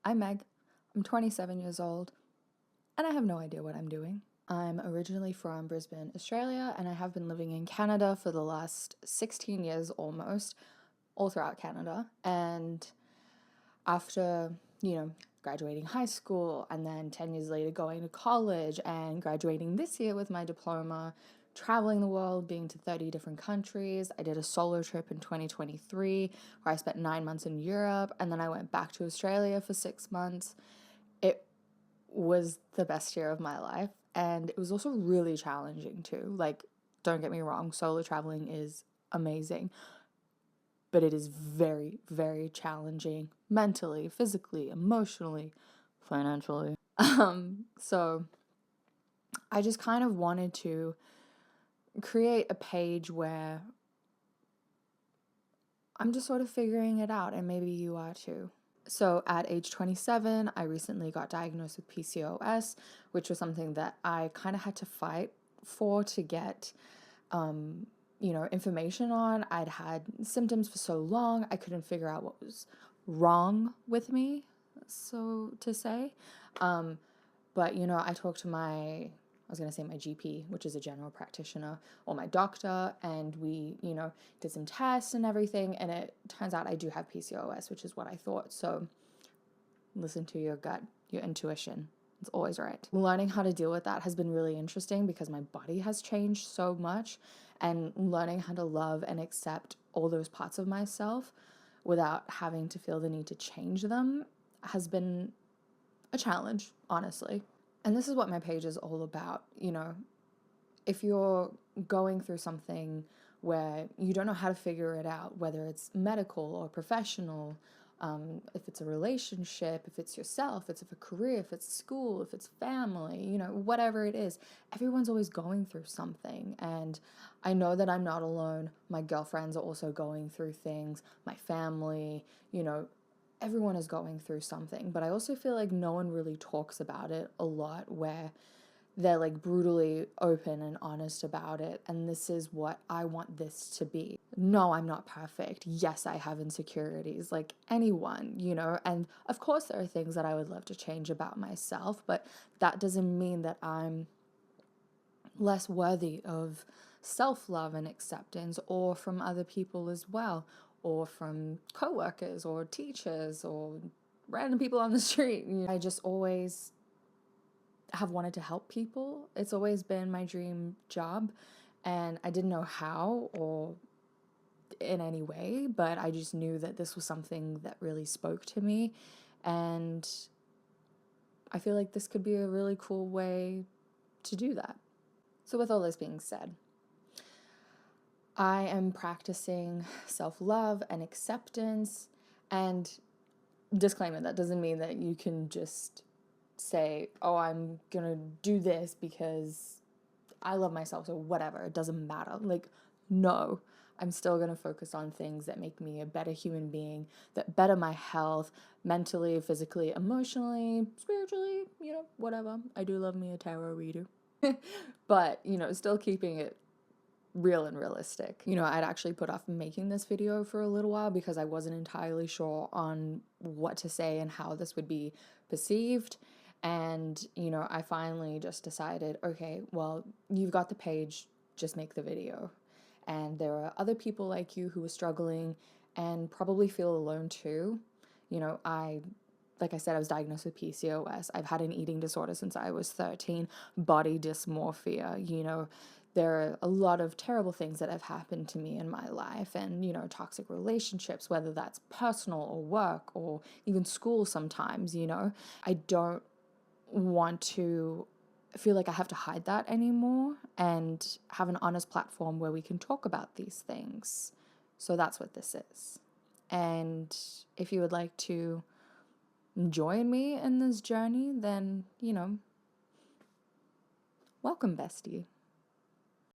I'm Meg, I'm 27 years old, and I have no idea what I'm doing. I'm originally from Brisbane, Australia, and I have been living in Canada for the last 16 years almost, all throughout Canada. And after, graduating high school and then 10 years later going to college and graduating this year with my diploma, traveling the world, being to 30 different countries. I did a solo trip in 2023 where I spent 9 months in Europe, and then I went back to Australia for 6 months. It was the best year of my life, and it was also really challenging too. Like, don't get me wrong, solo traveling is amazing, but it is very, very challenging mentally, physically, emotionally, financially. So I just kind of wanted to create a page where I'm just sort of figuring it out, and maybe you are too. So at age 27, I recently got diagnosed with PCOS, which was something that I kind of had to fight for to get information on. I'd had symptoms for so long, I couldn't figure out what was wrong with me, so to say. But, I talked to my GP, which is a general practitioner, or my doctor, and we, did some tests and everything, and it turns out I do have PCOS, which is what I thought. So listen to your gut, your intuition. It's always right. Learning how to deal with that has been really interesting because my body has changed so much, and learning how to love and accept all those parts of myself without having to feel the need to change them has been a challenge, honestly. And this is what my page is all about. If you're going through something where you don't know how to figure it out, whether it's medical or professional, if it's a relationship, if it's yourself, if it's a career, if it's school, if it's family, whatever it is, everyone's always going through something. And I know that I'm not alone. My girlfriends are also going through things, my family, everyone is going through something. But I also feel like no one really talks about it a lot, where they're like brutally open and honest about it. And this is what I want this to be. No, I'm not perfect. Yes, I have insecurities like anyone, and of course there are things that I would love to change about myself, but that doesn't mean that I'm less worthy of self-love and acceptance, or from other people as well, or from coworkers or teachers or random people on the street. I just always have wanted to help people. It's always been my dream job, and I didn't know how or in any way, but I just knew that this was something that really spoke to me, and I feel like this could be a really cool way to do that. So with all this being said, I am practicing self-love and acceptance, and disclaimer, that doesn't mean that you can just say, oh, I'm gonna do this because I love myself or whatever. It doesn't matter. Like, no, I'm still gonna focus on things that make me a better human being, that better my health, mentally, physically, emotionally, spiritually, whatever. I do love me a tarot reader. But, still keeping it real and realistic. I'd actually put off making this video for a little while because I wasn't entirely sure on what to say and how this would be perceived. And, I finally just decided, okay, well, you've got the page, just make the video. And there are other people like you who are struggling and probably feel alone too. Like I said, I was diagnosed with PCOS. I've had an eating disorder since I was 13, body dysmorphia. There are a lot of terrible things that have happened to me in my life, and, toxic relationships, whether that's personal or work or even school sometimes. I don't want to feel like I have to hide that anymore and have an honest platform where we can talk about these things. So that's what this is. And if you would like to join me in this journey, then, welcome, bestie.